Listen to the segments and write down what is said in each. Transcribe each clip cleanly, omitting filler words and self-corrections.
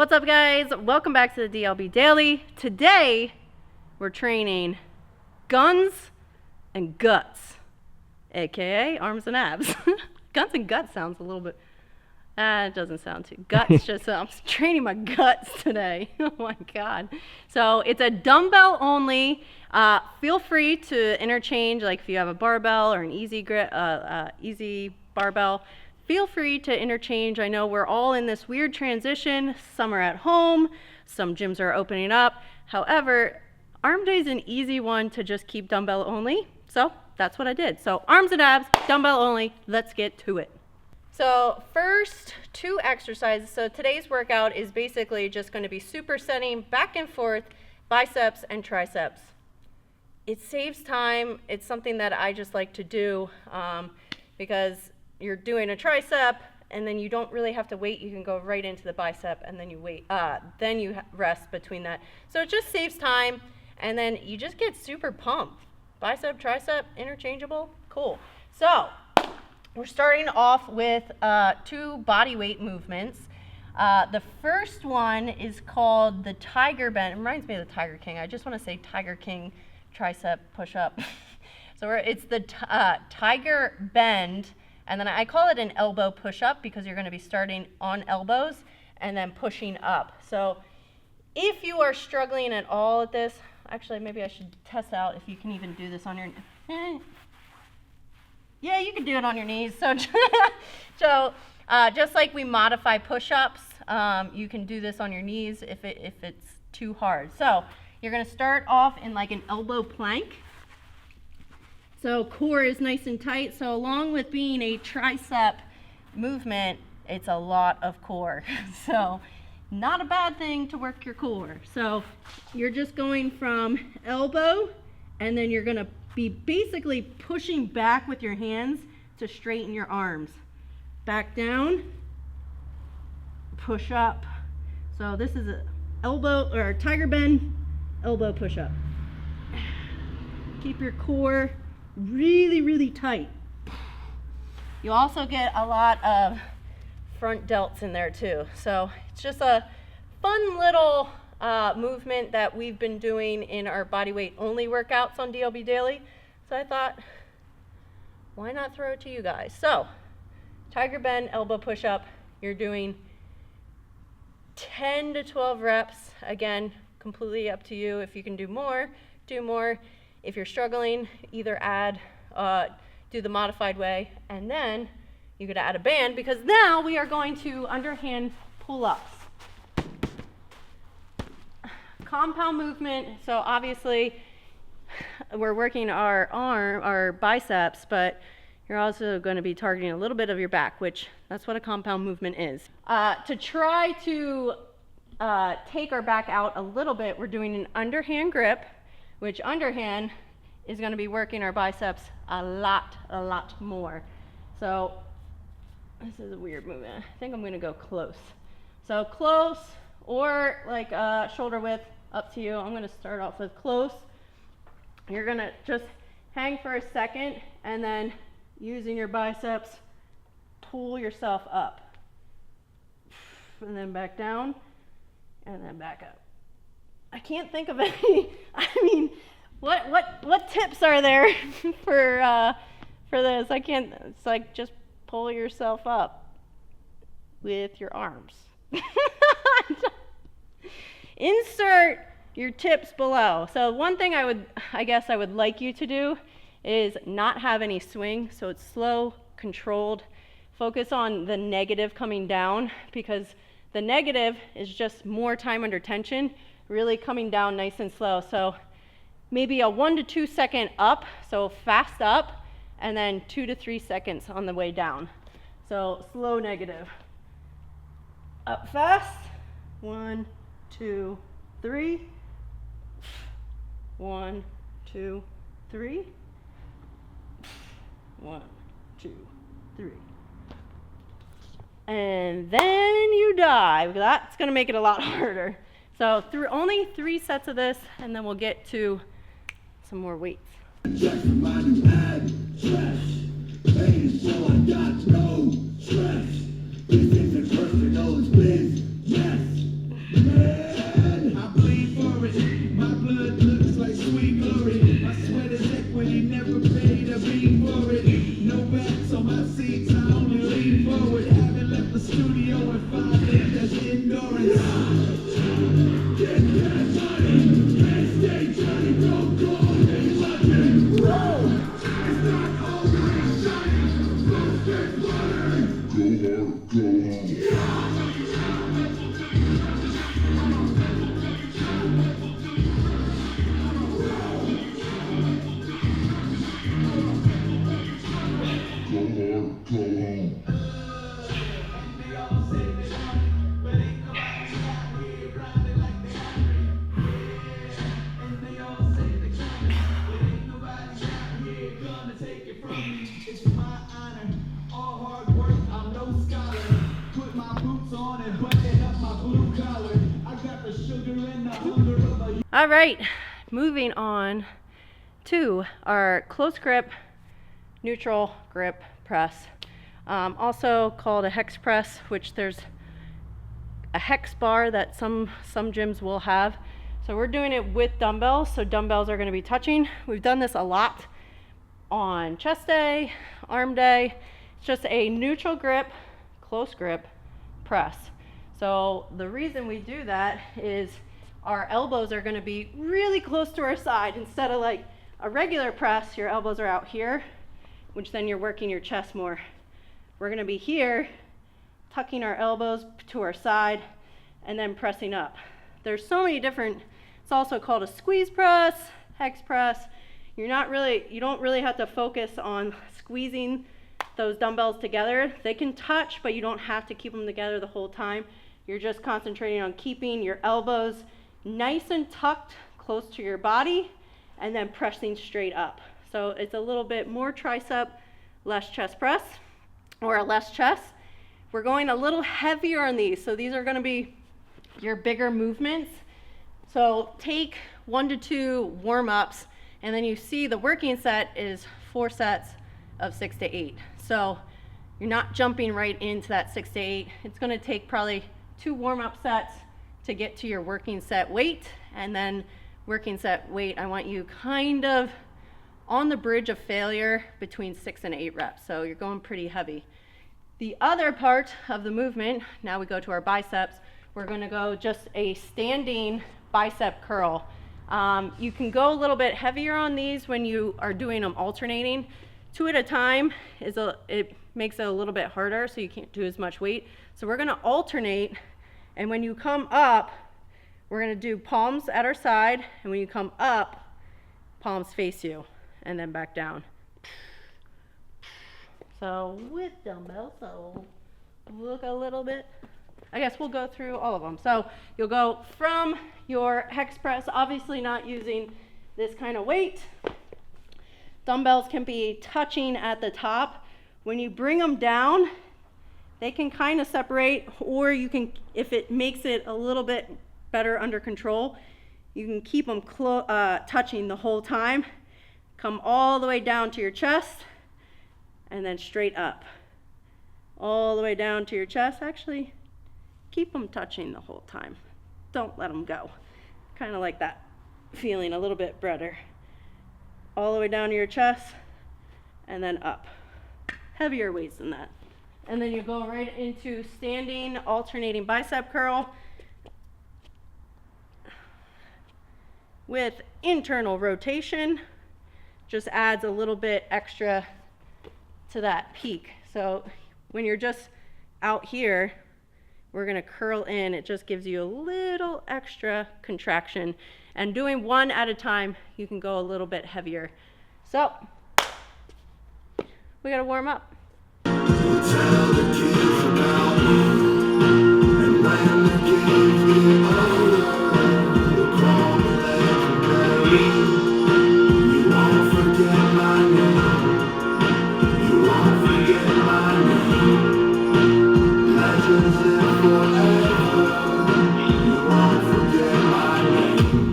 What's up, guys? Welcome back to the DLB Daily. Today, we're training guns and guts, aka arms and abs. Guns and guts sounds a little bit, it doesn't sound too, guts just sounds, training my guts today. Oh my God. So it's a dumbbell only. Feel free to interchange, like if you have a barbell or an easy barbell, feel free to interchange. I know we're all in this weird transition. Some are at home, some gyms are opening up. However, arm day is an easy one to just keep dumbbell only. So that's what I did. So arms and abs, dumbbell only, let's get to it. So first, two exercises. So today's workout is basically just going to be supersetting back and forth, biceps and triceps. It saves time. It's something that I just like to do because you're doing a tricep and then you don't really have to wait. You can go right into the bicep and then you wait, then you rest between that. So it just saves time and then you just get super pumped. Bicep, tricep, interchangeable, cool. So we're starting off with two body weight movements. The first one is called the Tiger Bend. It reminds me of the Tiger King. I just want to say Tiger King tricep push-up. So it's the Tiger Bend, and then I call it an elbow push-up because you're going to be starting on elbows and then pushing up. So if you are struggling at all at this, actually maybe I should test out if you can even do this on your, yeah, you can do it on your knees. So, just like we modify push-ups, you can do this on your knees if it's too hard. So you're going to start off in like an elbow plank. So core is nice and tight. So along with being a tricep movement, it's a lot of core. So not a bad thing to work your core. So you're just going from elbow and then you're going to be basically pushing back with your hands to straighten your arms. Back down, push up. So this is an elbow or Tiger Bend elbow push up. Keep your core really, really tight. You also get a lot of front delts in there too. So it's just a fun little movement that we've been doing in our bodyweight only workouts on DLB Daily. So I thought, why not throw it to you guys? So Tiger Bend elbow push up, you're doing 10 to 12 reps. Again, completely up to you. If you can do more, do more. If you're struggling, either add, do the modified way, and then you could add a band because now we are going to underhand pull-ups. Compound movement, so obviously we're working our biceps, but you're also going to be targeting a little bit of your back, which that's what a compound movement is. To try to take our back out a little bit, we're doing an underhand grip, which underhand is going to be working our biceps a lot more. So this is a weird movement. I think I'm going to go close. So close or like shoulder width, up to you. I'm going to start off with close. You're going to just hang for a second and then using your biceps, pull yourself up. And then back down and then back up. I can't think of any. I mean, what tips are there for this? I can't. It's like just pull yourself up with your arms. Insert your tips below. So one thing I guess I would like you to do is not have any swing. So it's slow, controlled. Focus on the negative coming down because the negative is just more time under tension, really coming down nice and slow. So maybe a 1 to 2 second up, so fast up, and then 2 to 3 seconds on the way down. So slow negative. Up fast, 1, 2, 3. 1, 2, 3. 1, 2, 3. And then you dive. That's going to make it a lot harder. So only 3 sets of this, and then we'll get to some more weights. All right, moving on to our close grip, neutral grip press. Also called a hex press, which there's a hex bar that some gyms will have. So we're doing it with dumbbells, so dumbbells are going to be touching. We've done this a lot on chest day, arm day. It's just a neutral grip, close grip press. So the reason we do that is our elbows are going to be really close to our side. Instead of like a regular press, your elbows are out here, which then you're working your chest more. We're going to be here, tucking our elbows to our side, and then pressing up. There's so many different, it's also called a squeeze press, hex press. You don't really have to focus on squeezing those dumbbells together. They can touch, but you don't have to keep them together the whole time. You're just concentrating on keeping your elbows nice and tucked close to your body, and then pressing straight up. So it's a little bit more tricep, less chest press, or less chest. We're going a little heavier on these. So these are going to be your bigger movements. So take 1 to 2 warm-ups, and then you see the working set is 4 sets of 6 to 8. So you're not jumping right into that 6 to 8. It's going to take probably 2 warm-up sets to get to your working set weight, and then working set weight, I want you kind of on the bridge of failure between 6 and 8 reps. So you're going pretty heavy. The other part of the movement, now we go to our biceps. We're going to go just a standing bicep curl. You can go a little bit heavier on these when you are doing them alternating. 2 at a time it makes it a little bit harder, so you can't do as much weight. So we're going to alternate, and when you come up, we're going to do palms at our side, and when you come up, palms face you, and then back down. So with dumbbells, so look a little bit. I guess we'll go through all of them. So you'll go from your hex press, obviously not using this kind of weight. Dumbbells can be touching at the top. When you bring them down, they can kind of separate, or you can, if it makes it a little bit better under control, you can keep them touching the whole time. Come all the way down to your chest, and then straight up. All the way down to your chest. Actually, keep them touching the whole time. Don't let them go. Kind of like that feeling, a little bit better. All the way down to your chest, and then up. Heavier weights than that. And then you go right into standing, alternating bicep curl with internal rotation. Just adds a little bit extra to that peak. So when you're just out here, we're going to curl in. It just gives you a little extra contraction. And doing 1 at a time, you can go a little bit heavier. So we got to warm up. Tell the kids about you, and when the kids get older, we'll call me legendary. You won't forget my name. You won't forget my name. Legends live forever. You won't forget my name.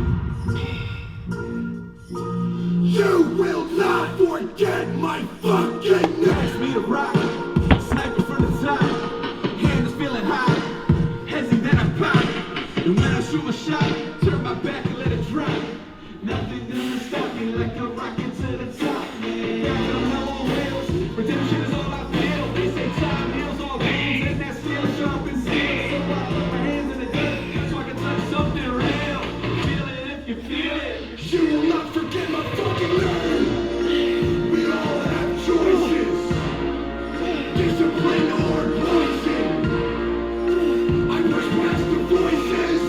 You will not forget my fucking name. Pass me the rock. Sniper from the top. Hand is feeling hot. Hezzy, then I pop. And when I shoot my shot, turn my back and let it drop. Nothing gonna stop me like a rocket to the top, man. Back on hell on wheels. Redemption is all I feel. They say time heals all wounds, and that steel sharp and steel. So I put my hands in the dirt so I can touch something real. Feel it if you feel it. You will not forget my fucking name. We all have choices. Discipline or poison. I push past the voices.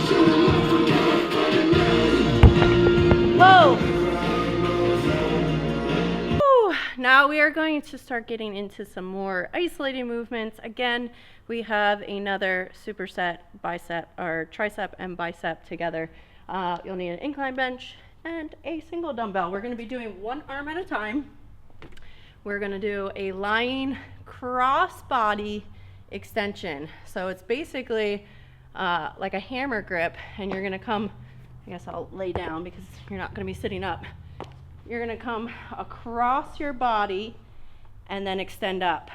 You will not forget my fucking name. Whoa! Whew. Now we are going to start getting into some more isolating movements. Again, we have another superset bicep or tricep and bicep together. You'll need an incline bench and a single dumbbell. We're going to be doing 1 arm at a time. We're going to do a lying cross body extension. So it's basically like a hammer grip, and you're gonna come, I guess I'll lay down because you're not gonna be sitting up. You're gonna come across your body and then extend up.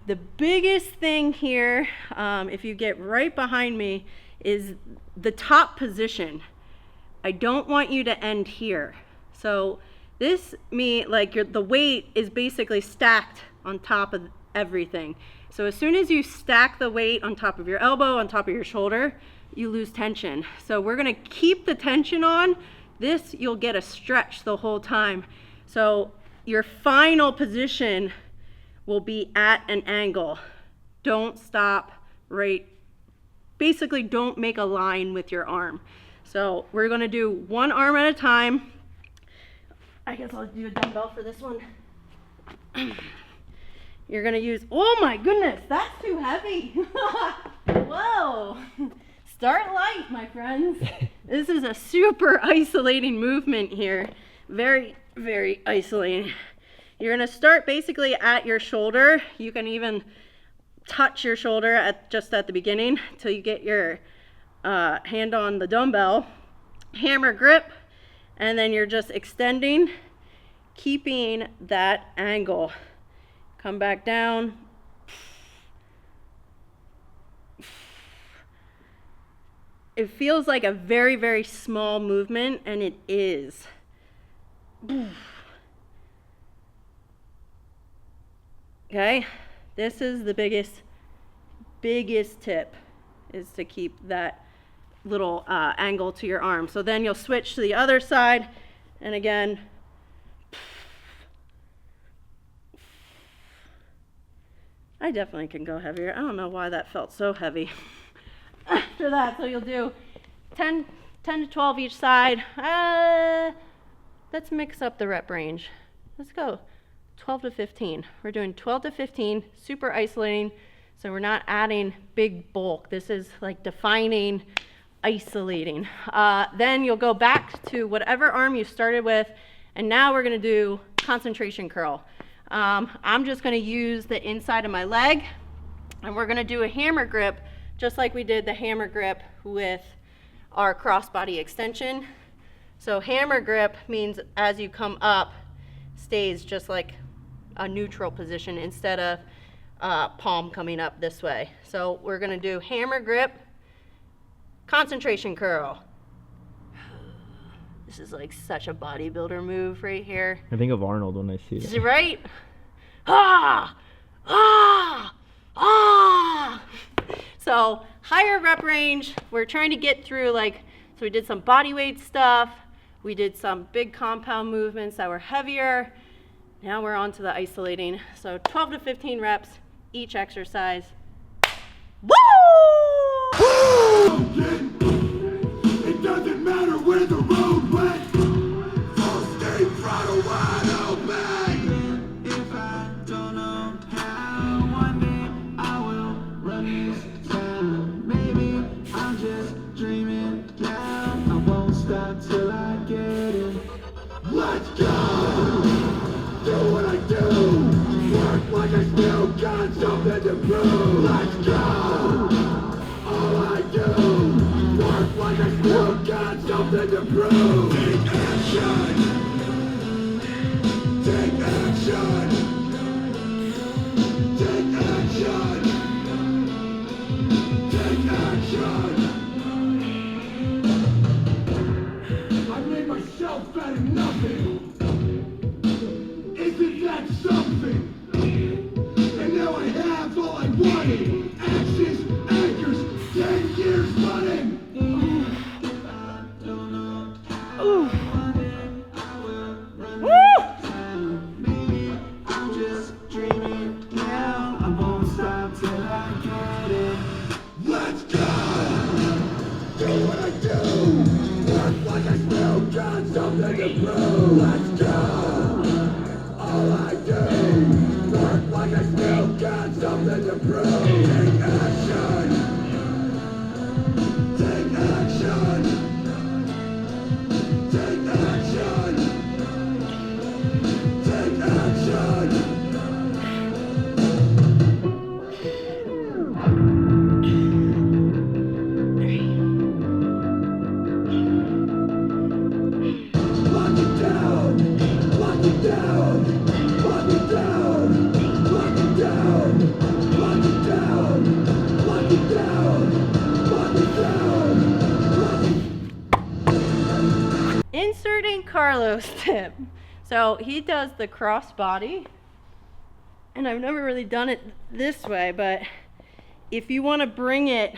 The biggest thing here, if you get right behind me, is the top position. I don't want you to end here. So this the weight is basically stacked on top of everything. So as soon as you stack the weight on top of your elbow, on top of your shoulder, you lose tension. So we're gonna keep the tension on. This, you'll get a stretch the whole time. So your final position will be at an angle. Don't stop basically don't make a line with your arm. So we're gonna do one arm at a time. I guess I'll do a dumbbell for this one. You're gonna use, oh my goodness, that's too heavy. Whoa. Start light, my friends. This is a super isolating movement here. Very, very isolating. You're gonna start basically at your shoulder. You can even touch your shoulder just at the beginning till you get your hand on the dumbbell. Hammer grip, and then you're just extending, keeping that angle. Come back down. It feels like a very, very small movement, and it is. Okay, this is the biggest tip, is to keep that little angle to your arm. So then you'll switch to the other side, and again, I definitely can go heavier. I don't know why that felt so heavy. After that, so you'll do 10 to 12 each side. Let's mix up the rep range. Let's go 12 to 15. We're doing 12 to 15, super isolating. So we're not adding big bulk. This is like defining, isolating. Then you'll go back to whatever arm you started with, and now we're gonna do concentration curl. I'm just gonna use the inside of my leg, and we're gonna do a hammer grip, just like we did the hammer grip with our crossbody extension. So hammer grip means as you come up, stays just like a neutral position instead of palm coming up this way. So we're gonna do hammer grip, concentration curl. This is like such a bodybuilder move right here. I think of Arnold when I see it. Is it right? Ah! Ah! Ah! So higher rep range, we're trying to get through so we did some body weight stuff, we did some big compound movements that were heavier. Now we're on to the isolating. So 12 to 15 reps, each exercise. Woo! It doesn't matter where the road went. Full steam throttle wide open. If I don't know how, one day I will run this town. Maybe I'm just dreaming now. I won't stop till I get it. Let's go. Do what I do. Work like I still got something to prove. Let's go. All I do. Work like I still got something to prove. Take action. Take action. Take action. Take action. I made myself out of nothing. Isn't that something? And now I have all I wanted. Axis, anchors, 10 years running. Maybe I'm just dreaming now. I won't stop till I get it. Let's go. Do what I do. Work like I still got something to prove. Let's go. All I do. Work like I still got something to prove. Take action. Take action. Take action. Take action. Carlos tip. So he does the cross body, and I've never really done it this way, but if you want to bring it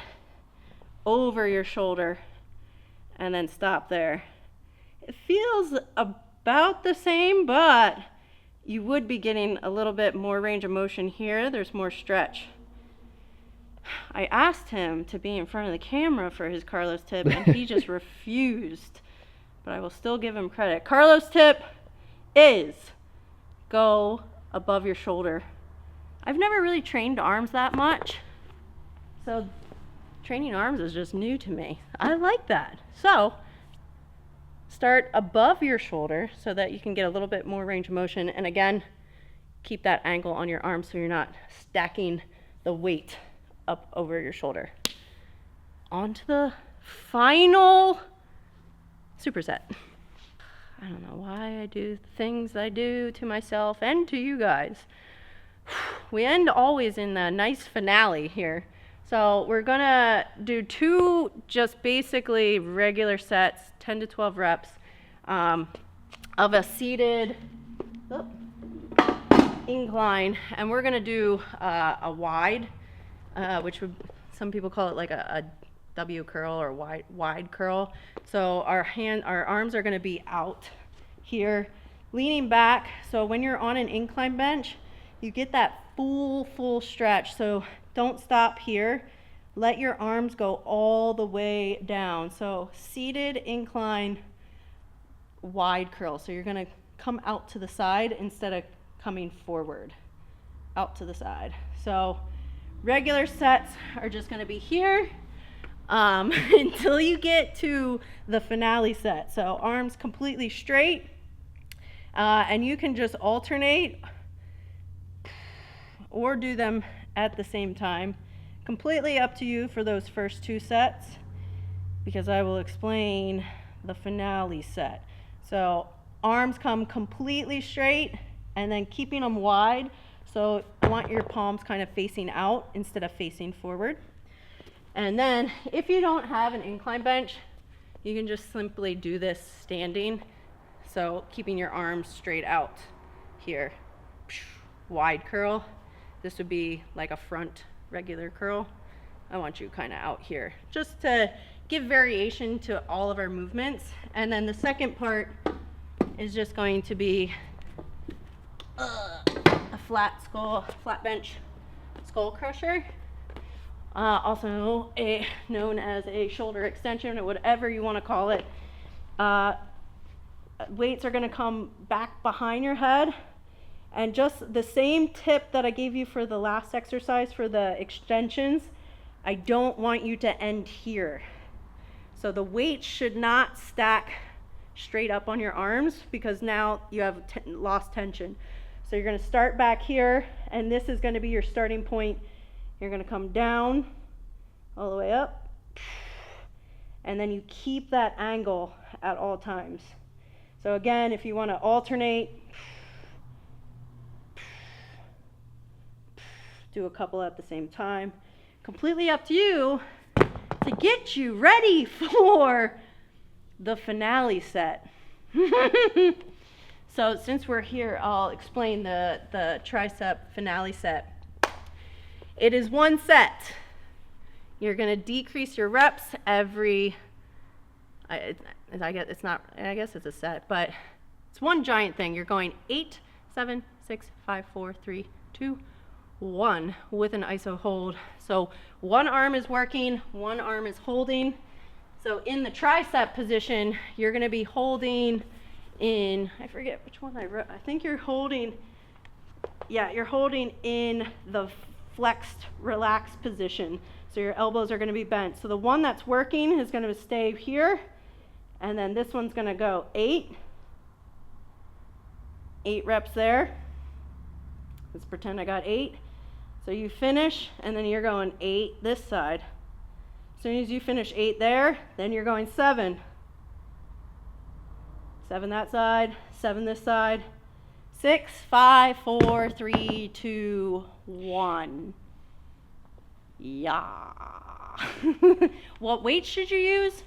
over your shoulder and then stop there, it feels about the same, but you would be getting a little bit more range of motion here. There's more stretch. I asked him to be in front of the camera for his Carlos tip, and he just refused, but I will still give him credit. Carlos tip is go above your shoulder. I've never really trained arms that much, so training arms is just new to me. I like that. So start above your shoulder so that you can get a little bit more range of motion, and again, keep that angle on your arm so you're not stacking the weight up over your shoulder. On to the final superset. I don't know why I do things I do to myself and to you guys. We end always in the nice finale here. So we're gonna do 2 just basically regular sets, 10 to 12 reps of a seated incline, and we're gonna do a wide, which would, some people call it like a W curl or wide curl. So our arms are gonna be out here, leaning back. So when you're on an incline bench, you get that full stretch. So don't stop here. Let your arms go all the way down. So seated incline, wide curl. So you're gonna come out to the side instead of coming forward, out to the side. So regular sets are just gonna be here until you get to the finale set. So arms completely straight, and you can just alternate or do them at the same time. Completely up to you for those first 2 sets, because I will explain the finale set. So arms come completely straight and then keeping them wide. So you want your palms kind of facing out instead of facing forward. And then if you don't have an incline bench, you can just simply do this standing. So keeping your arms straight out here. Wide curl. This would be like a front regular curl. I want you kind of out here, just to give variation to all of our movements. And then the second part is just going to be a flat bench skull crusher, also known as a shoulder extension or whatever you want to call it. Weights are going to come back behind your head, and just the same tip that I gave you for the last exercise for the extensions, I don't want you to end here. So the weight should not stack straight up on your arms, because now you have lost tension. So you're going to start back here, and this is going to be your starting point. You're going to come down all the way up, and then you keep that angle at all times. So again, if you want to alternate, do a couple at the same time. Completely up to you to get you ready for the finale set. So since we're here, I'll explain the tricep finale set. It is 1 set. You're going to decrease your reps every, I guess it's a set, but it's one giant thing. You're going 8, 7, 6, 5, 4, 3, 2, 1 with an iso hold. So one arm is working, one arm is holding. So in the tricep position, you're going to be holding in, I forget which one I wrote. I think you're holding, you're holding in the flexed, relaxed position. So your elbows are going to be bent. So the one that's working is going to stay here, and then this one's going to go 8 reps there. Let's pretend I got 8. So you finish, and then you're going 8 this side. As soon as you finish 8 there, then you're going 7. 7 that side, 7 this side. 6, 5, 4, 3, 2, 1. Yeah. What weight should you use?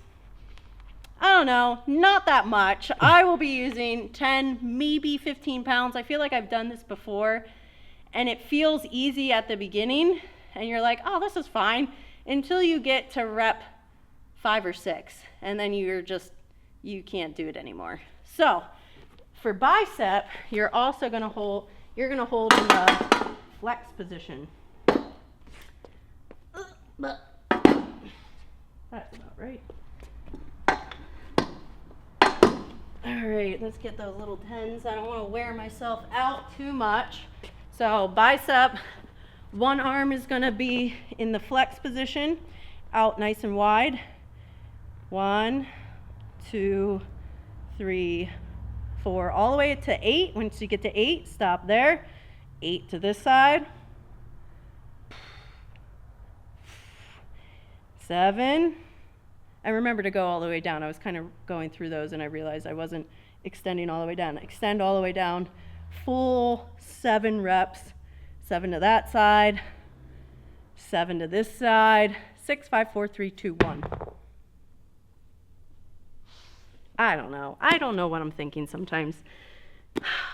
I don't know, not that much. I will be using 10, maybe 15 pounds. I feel like I've done this before and it feels easy at the beginning and you're like, oh, this is fine, until you get to rep 5 or 6 and then you can't do it anymore. So for bicep, you're also gonna hold in the flex position. That's about right. All right, let's get those little 10s. I don't want to wear myself out too much. So bicep, one arm is going to be in the flex position, out nice and wide. 1, 2, 3, 4, all the way to 8. Once you get to 8, stop there. 8 to this side. 7. And remember to go all the way down. I was kind of going through those and I realized I wasn't extending all the way down. Extend all the way down. Full 7 reps. 7 to that side. 7 to this side. 6, 5, 4, 3, 2, 1. I don't know. I don't know what I'm thinking sometimes.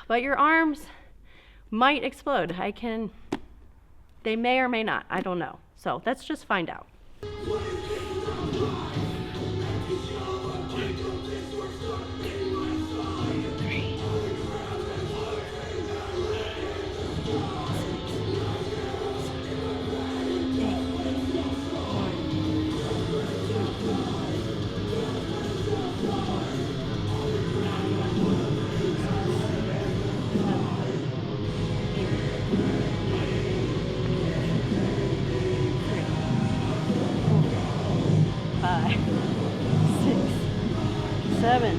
But your arms might explode. They may or may not. I don't know. So let's just find out. 7.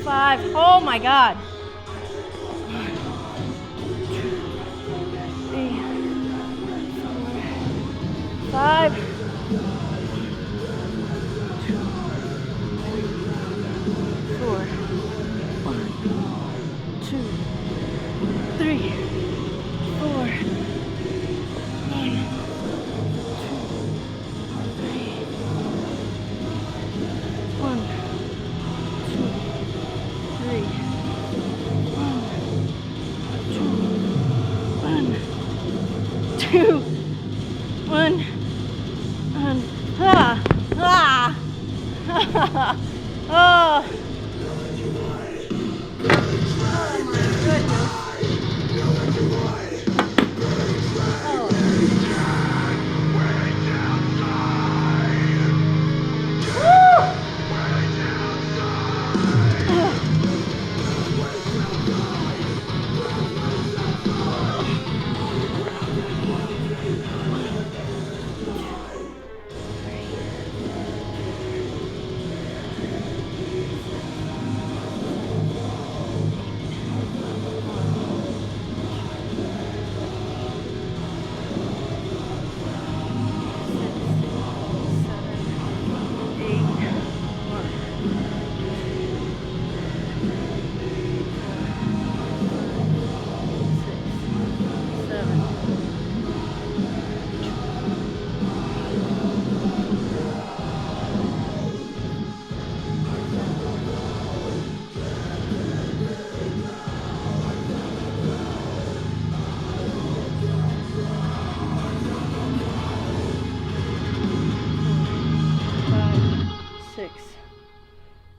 5. Oh my God. 5. 4. 1, 2, 3, 4. 1, 2, 1. Oh.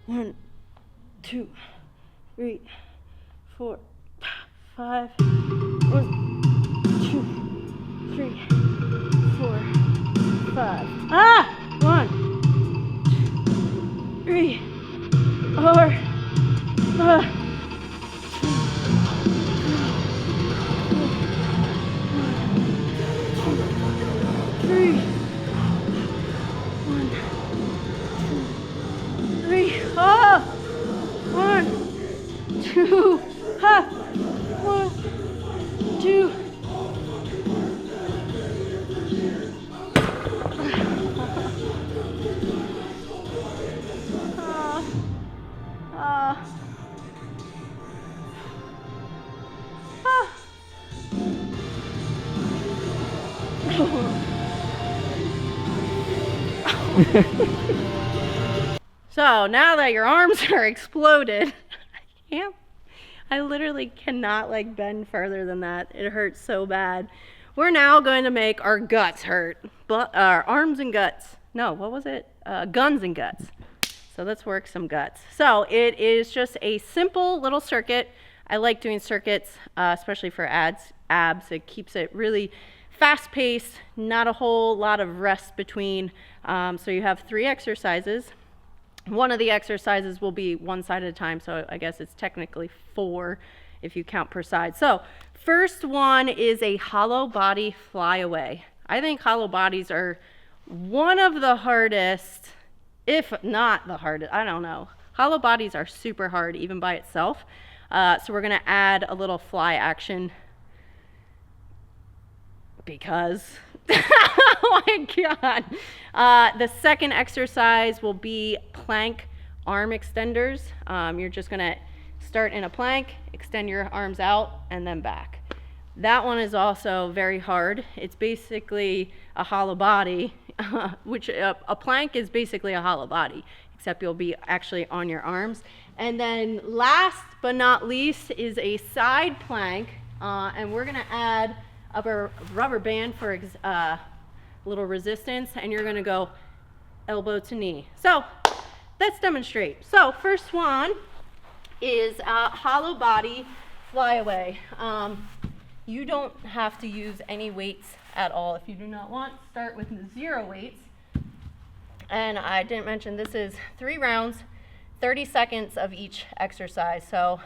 One, 2, 3, 4, 5. 1, 2, 3, 4, 5. 1, 2, 3, 4, 5. 3, 1, So now that your arms are exploded, I literally cannot like bend further than that. It hurts so bad. We're now going to make our guts hurt, but our arms and guts. No, what was it? Guns and guts. So let's work some guts. So it is just a simple little circuit. I like doing circuits, especially for abs. It keeps it really fast-paced, not a whole lot of rest between. So you have 3 exercises. One of the exercises will be one side at a time, so I guess it's technically 4 if you count per side. So first one is a hollow body flyaway. I think hollow bodies are one of the hardest, if not the hardest, I don't know. Hollow bodies are super hard even by itself. So we're gonna add a little fly action because, oh my God. The second exercise will be plank arm extenders. You're just gonna start in a plank, extend your arms out, and then back. That one is also very hard. It's basically a hollow body, which a plank is basically a hollow body, except you'll be actually on your arms. And then last but not least is a side plank, and we're gonna add a rubber band for a little resistance, and you're gonna go elbow to knee. So let's demonstrate. So first one is hollow body flyaway. You don't have to use any weights at all if you do not want. Start with 0 weights. And I didn't mention this is 3 rounds, 30 seconds of each exercise. So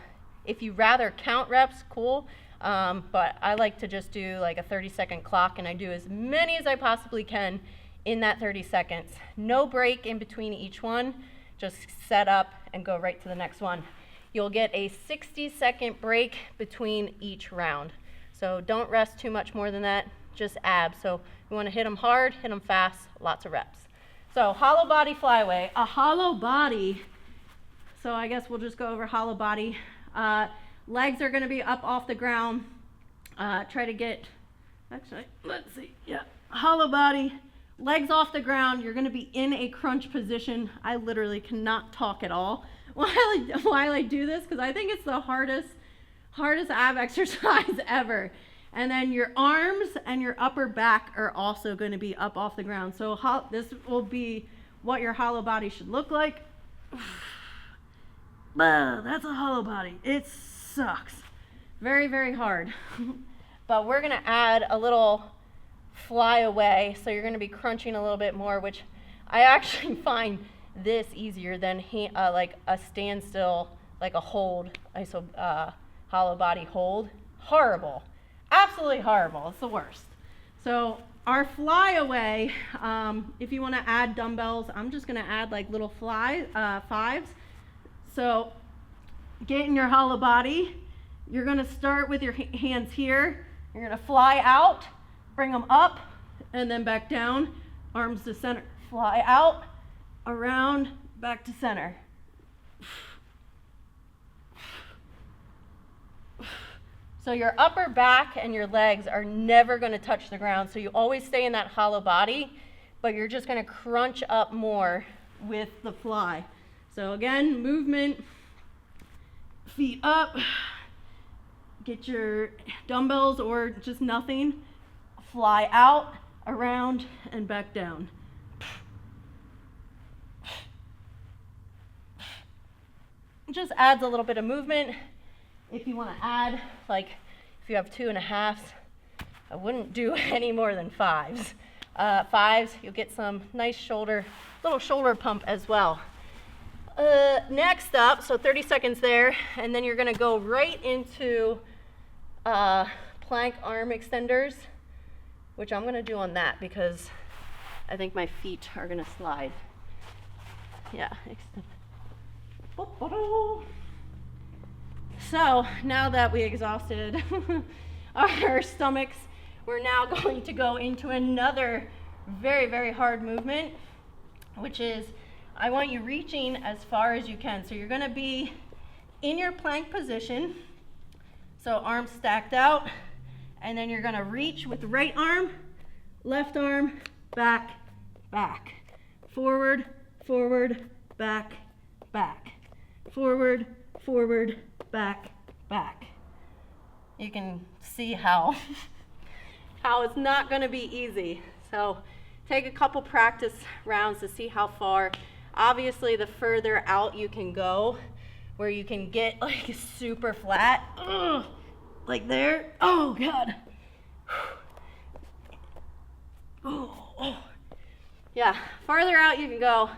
if you rather count reps, cool. But I like to just do like a 30-second clock, and I do as many as I possibly can in that 30 seconds. No break in between each one. Just set up and go right to the next one. You'll get a 60-second break between each round. So don't rest too much more than that, just abs. So you want to hit them hard, hit them fast, lots of reps. So hollow body flyaway. A hollow body, so I guess we'll just go over hollow body. Legs are going to be up off the ground. Try to get, actually, let's see, yeah. Hollow body, legs off the ground. You're going to be in a crunch position. I literally cannot talk at all while I do this, because I think it's the hardest ab exercise ever. And then your arms and your upper back are also going to be up off the ground. So this will be what your hollow body should look like. That's a hollow body. It sucks. Very, very hard. But we're going to add a little fly away. So you're going to be crunching a little bit more, which I actually find this easier than like a standstill, like a hold, hollow body hold. Horrible. Absolutely horrible. It's the worst. So our fly away, if you want to add dumbbells, I'm just going to add like little fives. So get in your hollow body. You're going to start with your hands here. You're going to fly out, bring them up, and then back down, arms to center. Fly out, around, back to center. So your upper back and your legs are never going to touch the ground. So you always stay in that hollow body, but you're just going to crunch up more with the fly. So again, movement, feet up, get your dumbbells or just nothing, fly out, around, and back down. Just adds a little bit of movement. If you want to add, like if you have 2.5s, I wouldn't do any more than 5s. 5s, you'll get some nice little shoulder pump as well. Next up, so 30 seconds there, and then you're going to go right into plank arm extenders, which I'm going to do on that because I think my feet are going to slide. Yeah, extend. So now that we exhausted our stomachs, we're now going to go into another very, very hard movement, which is I want you reaching as far as you can. So you're going to be in your plank position, so arms stacked out, and then you're going to reach with the right arm, Left arm, back, back. Forward, forward, back, back. Forward, forward, back, back. You can see how it's not going to be easy. So take a couple practice rounds to see how far. Obviously, the further out you can go, where you can get like super flat, like there. Oh God. Oh. Yeah, farther out you can go,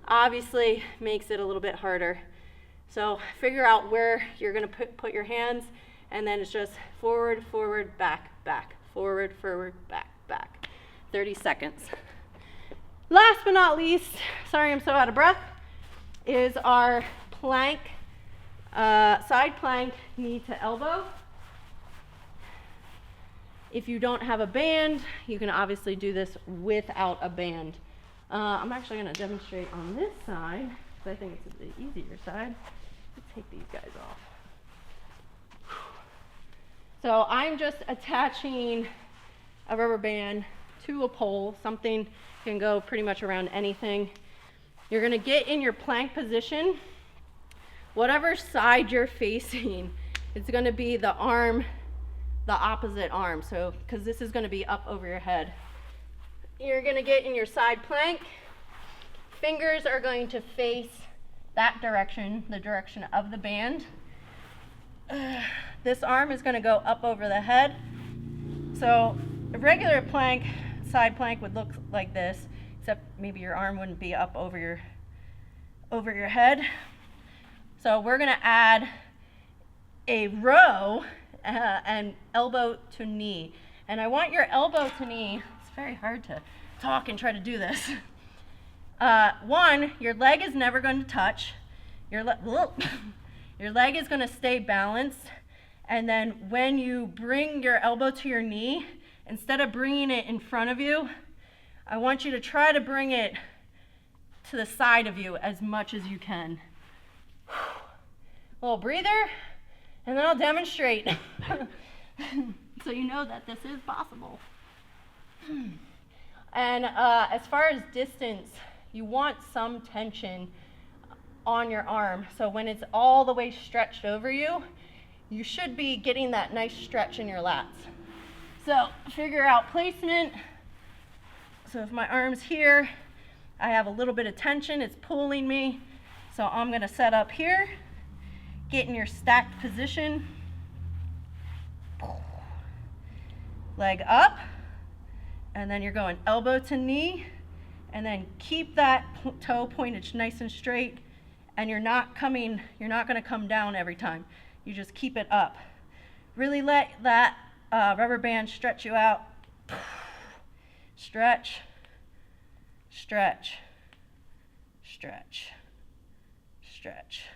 obviously makes it a little bit harder. So figure out where you're gonna put your hands, and then it's just forward, forward, back, back, forward, forward, back, back. 30 seconds. Last but not least, sorry I'm so out of breath, is our plank, side plank, knee to elbow. If you don't have a band, you can obviously do this without a band. I'm actually going to demonstrate on this side, because I think it's the easier side. Let's take these guys off. So I'm just attaching a rubber band to a pole. Something can go pretty much around anything. You're going to get in your plank position. Whatever side you're facing, it's going to be the arm, the opposite arm. So, because this is going to be up over your head. You're going to get in your side plank. Fingers are going to face that direction, the direction of the band. This arm is going to go up over the head. So a regular plank, side plank would look like this, except maybe your arm wouldn't be up over your head. So we're going to add a row and elbow to knee. And I want your elbow to knee, it's very hard to talk and try to do this. One, your leg is never going to touch. Your leg is going to stay balanced. And then when you bring your elbow to your knee, instead of bringing it in front of you, I want you to try to bring it to the side of you as much as you can. A little breather, and then I'll demonstrate. So you know that this is possible. And as far as distance, you want some tension on your arm. So when it's all the way stretched over you, you should be getting that nice stretch in your lats. So figure out placement. So if my arm's here, I have a little bit of tension, it's pulling me. So I'm gonna set up here, get in your stacked position, leg up, and then you're going elbow to knee, and then keep that toe pointed nice and straight, and you're not gonna come down every time. You just keep it up. Really let that rubber band stretch you out. Stretch, stretch, stretch, stretch.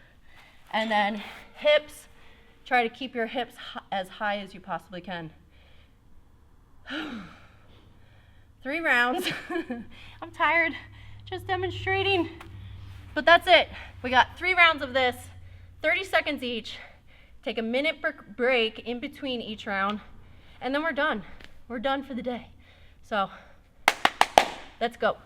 And then hips, try to keep your hips as high as you possibly can. 3 rounds. I'm tired, just demonstrating. But that's it. We got 3 rounds of this, 30 seconds each. Take a minute break in between each round, and then we're done. We're done for the day. So, let's go.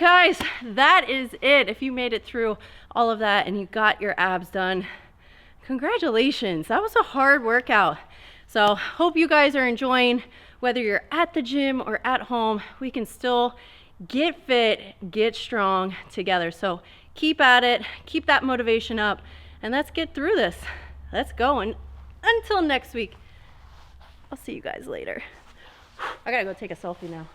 right, guys, that is it. If you made it through all of that and you got your abs done, congratulations. That was a hard workout. So hope you guys are enjoying. Whether you're at the gym or at home, we can still get fit, get strong together. So keep at it, keep that motivation up, and let's get through this. Let's go. And until next week, I'll see you guys later. I gotta go take a selfie now.